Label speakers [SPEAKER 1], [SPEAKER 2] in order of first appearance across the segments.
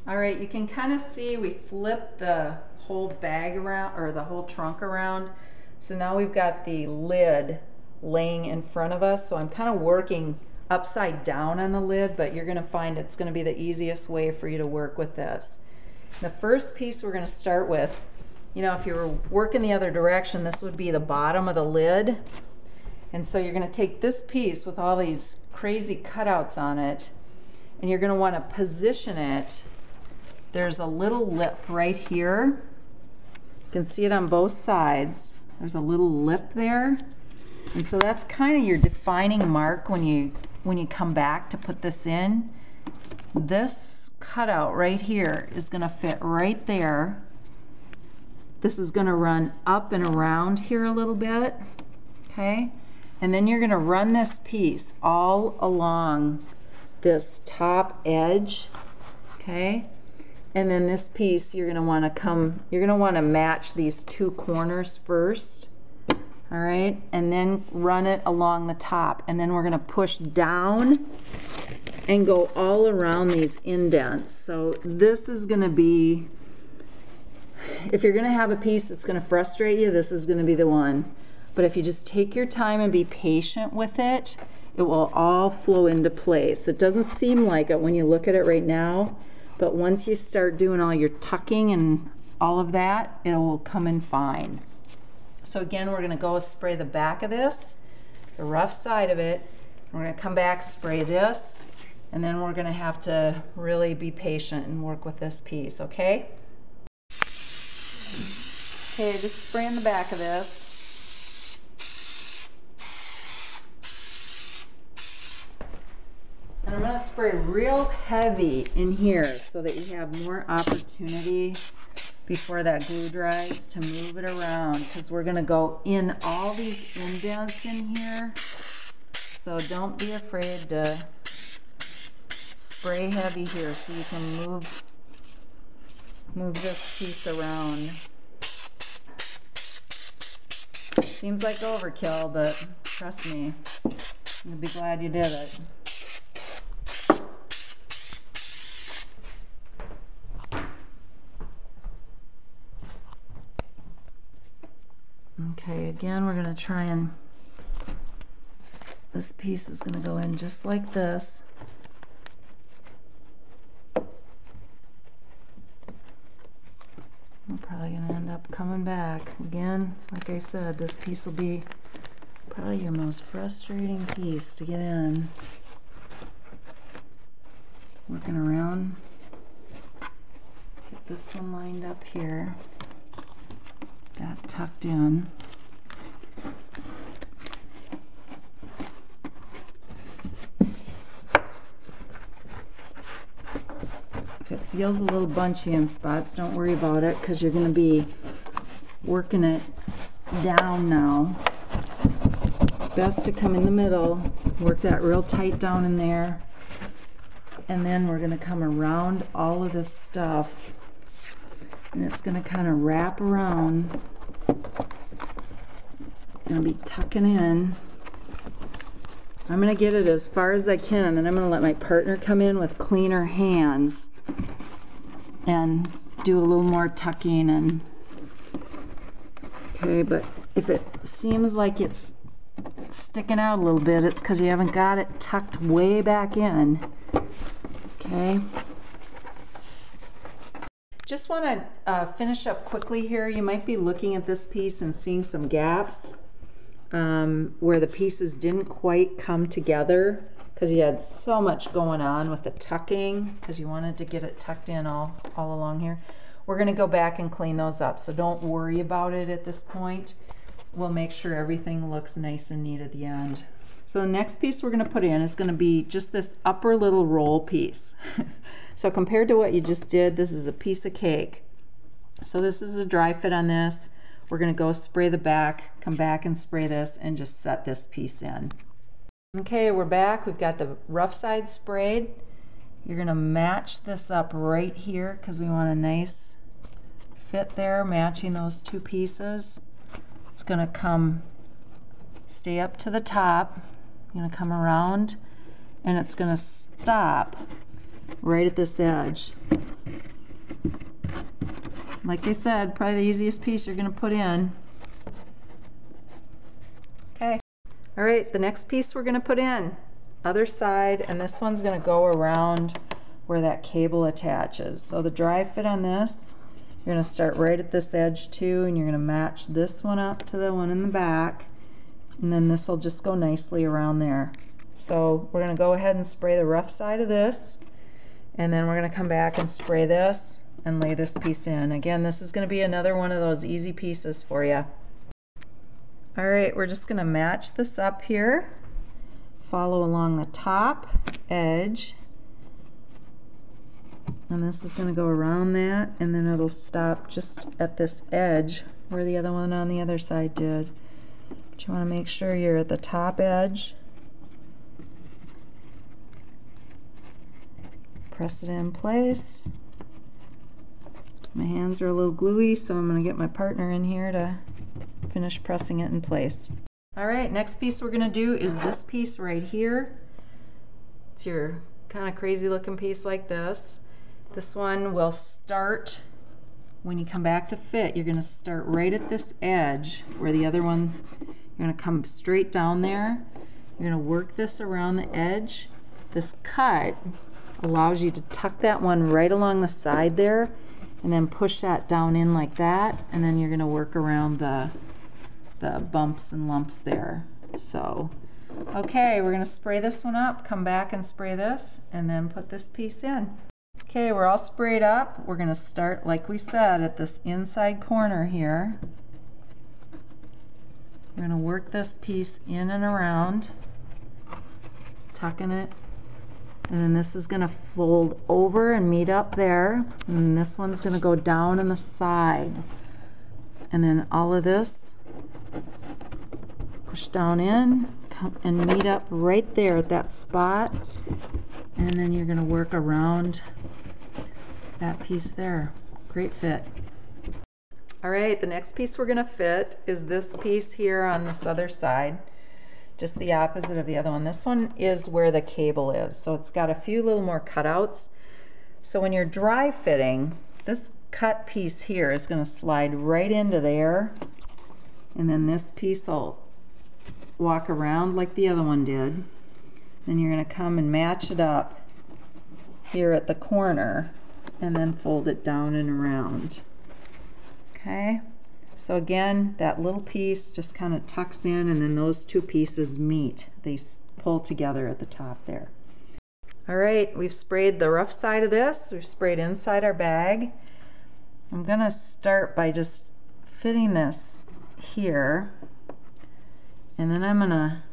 [SPEAKER 1] All right, you can kind of see we flipped the whole bag around, or the whole trunk around. So now we've got the lid laying in front of us. So I'm kind of working upside down on the lid, but you're gonna find it's gonna be the easiest way for you to work with this. The first piece we're gonna start with, you know, if you were working the other direction, this would be the bottom of the lid. And so you're gonna take this piece with all these crazy cutouts on it, and you're gonna wanna position it. There's a little lip right here. You can see it on both sides. There's a little lip there. And so that's kind of your defining mark when you come back to put this in. This cutout right here is gonna fit right there. This is gonna run up and around here a little bit, okay? And then you're gonna run this piece all along this top edge, okay? And then this piece, you're gonna wanna match these two corners first, all right? And then run it along the top. And then we're gonna push down and go all around these indents. So this is gonna be, if you're gonna have a piece that's gonna frustrate you, this is gonna be the one. But if you just take your time and be patient with it, it will all flow into place. It doesn't seem like it when you look at it right now, but once you start doing all your tucking and all of that, it will come in fine. So again, we're gonna go spray the back of this, the rough side of it. We're gonna come back, spray this, and then we're gonna have to really be patient and work with this piece, okay? Okay, just spraying the back of this. And I'm going to spray real heavy in here so that you have more opportunity before that glue dries to move it around, because we're going to go in all these indents in here. So don't be afraid to spray heavy here so you can move this piece around. Seems like overkill, but trust me, you'll be glad you did it. Okay, again, we're going to try and, this piece is going to go in just like this. We're probably going to end up coming back. Again, like I said, this piece will be probably your most frustrating piece to get in. Working around. Get this one lined up here. That tucked in. If it feels a little bunchy in spots, don't worry about it, because you're going to be working it down now. Best to come in the middle, work that real tight down in there, and then we're going to come around all of this stuff, and it's going to kind of wrap around. Going to be tucking in. I'm going to get it as far as I can, and then I'm going to let my partner come in with cleaner hands and do a little more tucking. And okay, but if it seems like it's sticking out a little bit, it's because you haven't got it tucked way back in. Okay. Just want to finish up quickly here. You might be looking at this piece and seeing some gaps where the pieces didn't quite come together because you had so much going on with the tucking, because you wanted to get it tucked in all along here. We're going to go back and clean those up, so don't worry about it at this point. We'll make sure everything looks nice and neat at the end. So the next piece we're going to put in is going to be just this upper little roll piece. So compared to what you just did, this is a piece of cake. So this is a dry fit on this. We're going to go spray the back, come back and spray this, and just set this piece in. Okay, we're back. We've got the rough side sprayed. You're going to match this up right here because we want a nice fit there, matching those two pieces. It's going to stay up to the top. You're going to come around, and it's going to stop right at this edge. Like I said, probably the easiest piece you're going to put in. Okay. All right, the next piece we're going to put in, other side, and this one's going to go around where that cable attaches. So the dry fit on this, you're going to start right at this edge too, and you're going to match this one up to the one in the back, and then this will just go nicely around there. So we're going to go ahead and spray the rough side of this, and then we're going to come back and spray this and lay this piece in. Again, this is going to be another one of those easy pieces for you. All right, we're just going to match this up here, follow along the top edge, and this is going to go around that, and then it'll stop just at this edge where the other one on the other side did. But you want to make sure you're at the top edge. Press it in place. My hands are a little gluey, so I'm going to get my partner in here to finish pressing it in place. All right, next piece we're going to do is this piece right here. It's your kind of crazy looking piece like this. This one will start, when you come back to fit, you're going to start right at this edge where the other one, you're going to come straight down there. You're going to work this around the edge. This cut allows you to tuck that one right along the side there, and then push that down in like that, and then you're going to work around the bumps and lumps there. So, okay, we're going to spray this one up, come back and spray this, and then put this piece in. Okay, we're all sprayed up. We're going to start, like we said, at this inside corner here. We're going to work this piece in and around, tucking it. And then this is going to fold over and meet up there. And this one's going to go down on the side. And then all of this, push down in, come and meet up right there at that spot. And then you're going to work around that piece there. Great fit. All right, the next piece we're going to fit is this piece here on this other side. Just the opposite of the other one. This one is where the cable is, so it's got a few little more cutouts. So when you're dry fitting, this cut piece here is going to slide right into there, and then this piece will walk around like the other one did. Then you're going to come and match it up here at the corner, and then fold it down and around. Okay? So again, that little piece just kind of tucks in, and then those two pieces meet. They pull together at the top there. All right, we've sprayed the rough side of this. We've sprayed inside our bag. I'm going to start by just fitting this here, and then I'm going to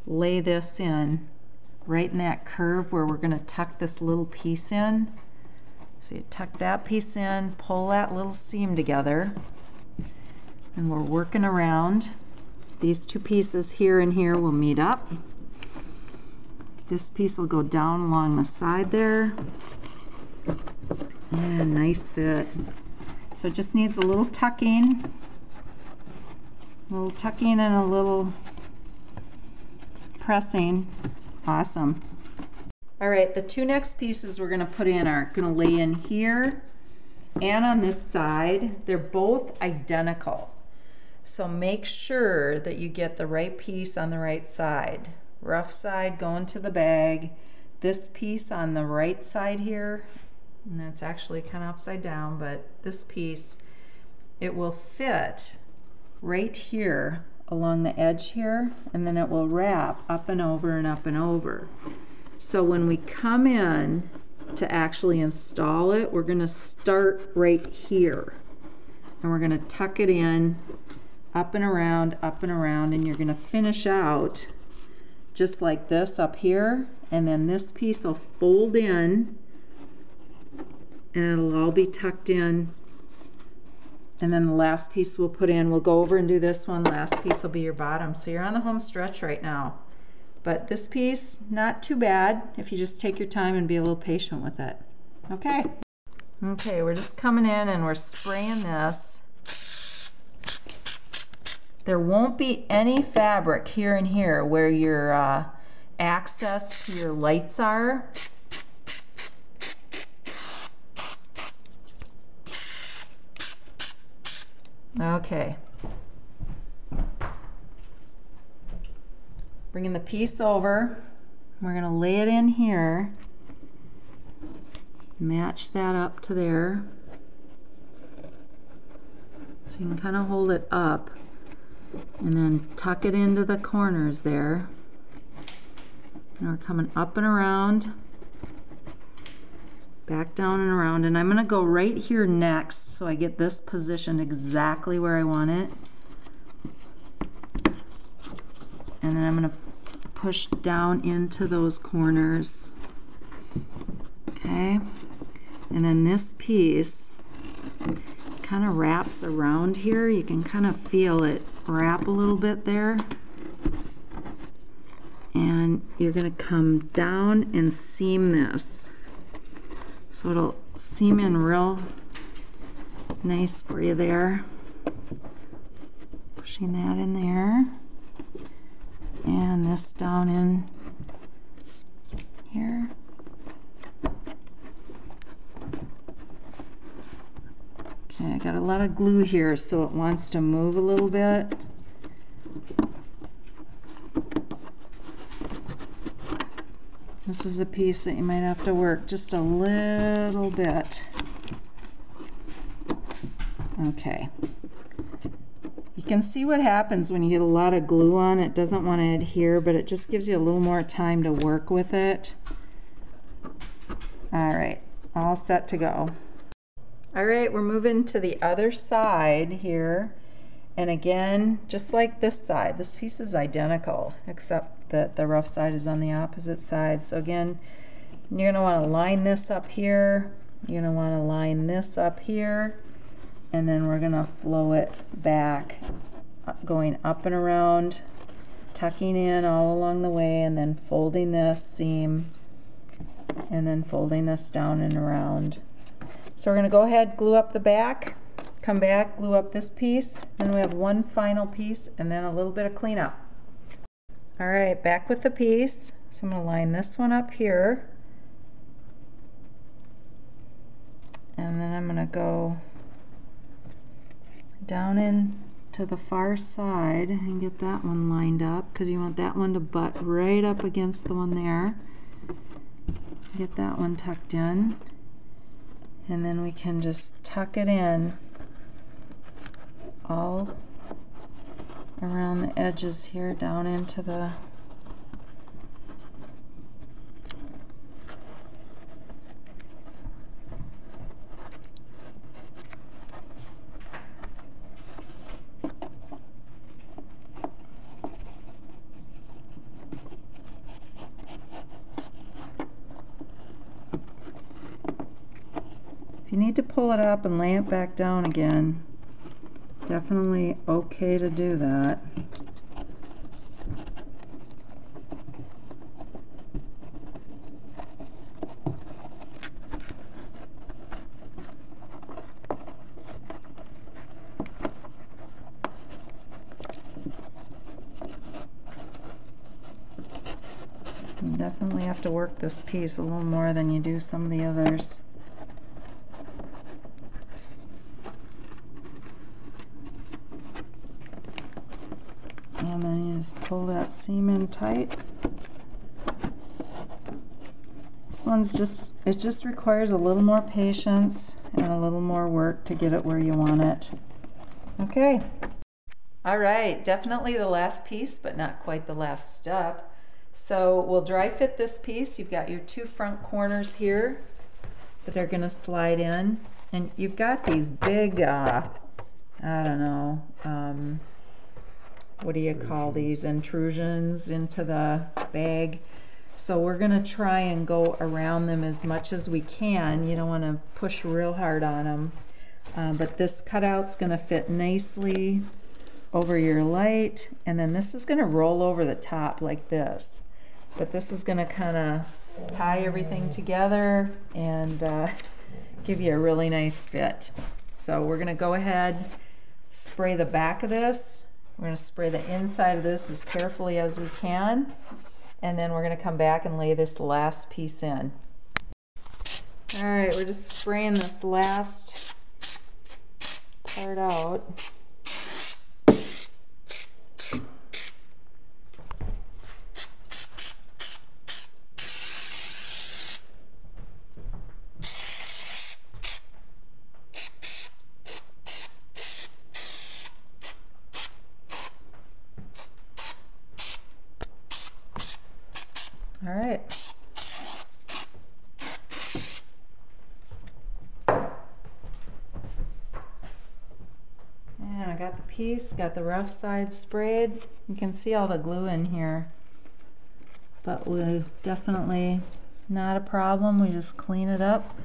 [SPEAKER 1] lay this in right in that curve where we're going to tuck this little piece in. So you tuck that piece in, pull that little seam together, and we're working around. These two pieces here and here will meet up. This piece will go down along the side there. And nice fit. So it just needs a little tucking. And a little pressing. Awesome. All right, the two next pieces we're going to put in are going to lay in here and on this side. They're both identical. So make sure that you get the right piece on the right side. Rough side going to the bag. This piece on the right side here, and that's actually kind of upside down, but this piece, it will fit right here along the edge here, and then it will wrap up and over and up and over. So when we come in to actually install it, we're going to start right here, and we're going to tuck it in up and around, and you're going to finish out just like this up here, and then this piece will fold in, and it'll all be tucked in, and then the last piece we'll put in, we'll go over and do this one, last piece will be your bottom. So you're on the home stretch right now, but this piece, not too bad if you just take your time and be a little patient with it. Okay, we're just coming in and we're spraying this. There won't be any fabric here and here where your access to your lights are. Okay. Bringing the piece over, we're going to lay it in here, match that up to there. So you can kind of hold it up and then tuck it into the corners there. And we're coming up and around, back down and around, and I'm going to go right here next so I get this positioned exactly where I want it. And then I'm going to push down into those corners. Okay, and then this piece kind of wraps around here. You can kind of feel it wrap a little bit there. And you're going to come down and seam this. So it'll seam in real nice for you there. Pushing that in there. And this down in here. Okay, I got a lot of glue here, so it wants to move a little bit. This is a piece that you might have to work just a little bit. Okay. You can see what happens when you get a lot of glue on. It doesn't want to adhere, but it just gives you a little more time to work with it. All right, all set to go. All right, we're moving to the other side here. And again, just like this side, this piece is identical, except that the rough side is on the opposite side. So again, you're gonna wanna line this up here. You're gonna wanna line this up here. And then we're gonna flow it back, going up and around, tucking in all along the way, and then folding this seam, and then folding this down and around. So we're gonna go ahead, glue up the back, come back, glue up this piece, then we have one final piece, and then a little bit of cleanup. All right, back with the piece. So I'm gonna line this one up here, and then I'm gonna go down in to the far side and get that one lined up, because you want that one to butt right up against the one there. Get that one tucked in, and then we can just tuck it in all around the edges here, down into the If you need to pull it up and lay it back down again, definitely okay to do that. You definitely have to work this piece a little more than you do some of the others. And then you just pull that seam in tight. This one's it just requires a little more patience and a little more work to get it where you want it. Okay. All right, definitely the last piece, but not quite the last step. So we'll dry fit this piece. You've got your two front corners here that are gonna slide in. And you've got these big, I don't know, what do you call these, intrusions into the bag. So we're gonna try and go around them as much as we can. You don't wanna push real hard on them. But this cutout's gonna fit nicely over your light, and then this is gonna roll over the top like this. But this is gonna kinda tie everything together and give you a really nice fit. So we're gonna go ahead, spray the back of this. We're going to spray the inside of this as carefully as we can, and then we're going to come back and lay this last piece in. All right, we're just spraying this last part out. piece, got the rough side sprayed. You can see all the glue in here, but we definitely not a problem. We just clean it up.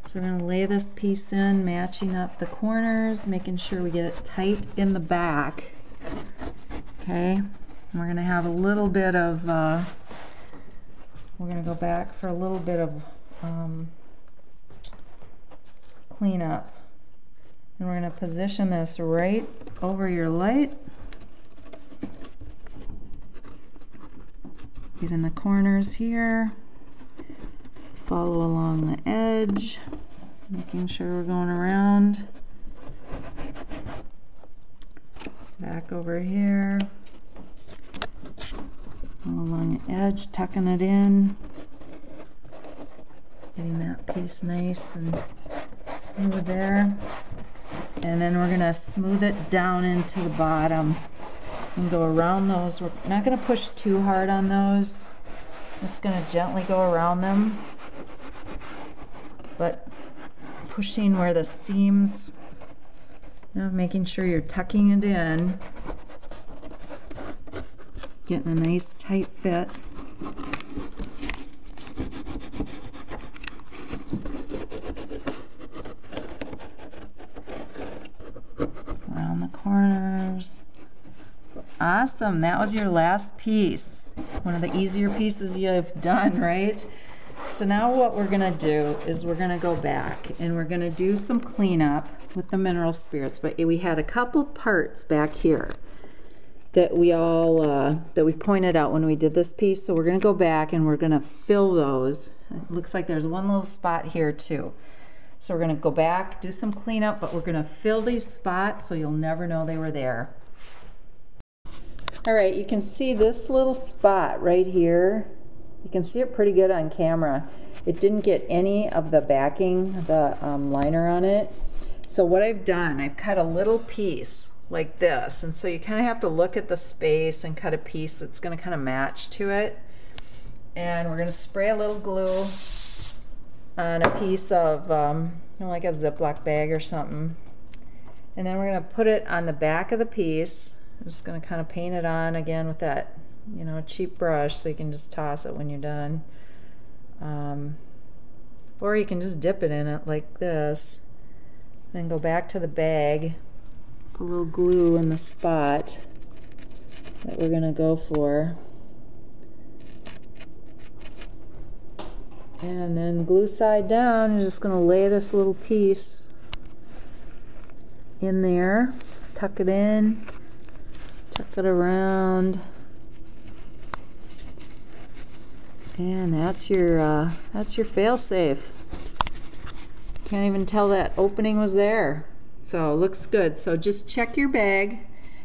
[SPEAKER 1] So we're going to lay this piece in, matching up the corners, making sure we get it tight in the back. Okay, and we're going to have a little bit of, we're going to go back for a little bit of cleanup. And we're going to position this right over your light. Get in the corners here. Follow along the edge, making sure we're going around. Back over here. Along the edge, tucking it in. Getting that piece nice and smooth there. And then we're going to smooth it down into the bottom and go around those. We're not going to push too hard on those. Just going to gently go around them, but pushing where the seams, making sure you're tucking it in, getting a nice tight fit. Around the corners. Awesome, that was your last piece. One of the easier pieces you've done, right? So now what we're gonna do is we're gonna go back and we're gonna do some cleanup with the mineral spirits. But we had a couple parts back here that we pointed out when we did this piece. So we're gonna go back and we're gonna fill those. It looks like there's one little spot here too. So we're gonna go back, do some cleanup, but we're gonna fill these spots so you'll never know they were there. All right, you can see this little spot right here. You can see it pretty good on camera. It didn't get any of the backing, the liner on it. So what I've done, I've cut a little piece like this. And so you kind of have to look at the space and cut a piece that's going to kind of match to it. And we're going to spray a little glue on a piece of, like a Ziploc bag or something. And then we're going to put it on the back of the piece. I'm just going to kind of paint it on again with that, cheap brush, so you can just toss it when you're done. Or you can just dip it in it like this. Then go back to the bag, put a little glue in the spot that we're going to go for. And then glue side down, you're just going to lay this little piece in there, tuck it in. Tuck it around, and that's your fail-safe. Can't even tell that opening was there. So it looks good. So just check your bag.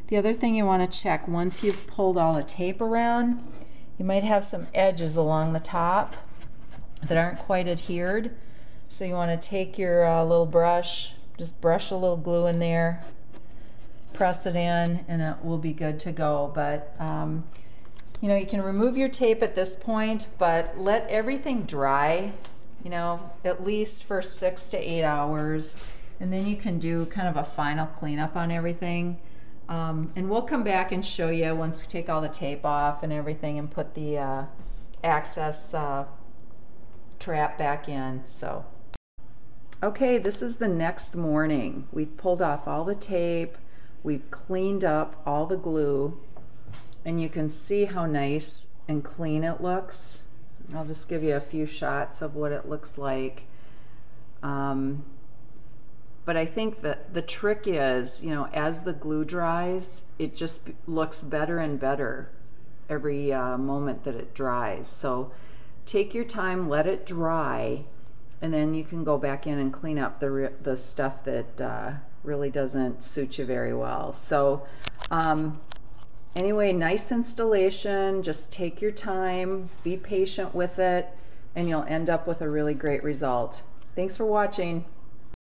[SPEAKER 1] The other thing you want to check, once you've pulled all the tape around, you might have some edges along the top that aren't quite adhered. So you want to take your little brush, just brush a little glue in there, press it in, and it will be good to go. But you can remove your tape at this point, but let everything dry, at least for 6 to 8 hours, and then you can do kind of a final cleanup on everything. And we'll come back and show you once we take all the tape off and everything and put the access trap back in. So okay, this is the next morning. We've pulled off all the tape. We've cleaned up all the glue, and you can see how nice and clean it looks. I'll just give you a few shots of what it looks like. But I think that the trick is, as the glue dries, it just looks better and better every moment that it dries. So take your time, let it dry, and then you can go back in and clean up the stuff that really doesn't suit you very well. So anyway, nice installation. Just take your time, be patient with it, and you'll end up with a really great result. Thanks for watching.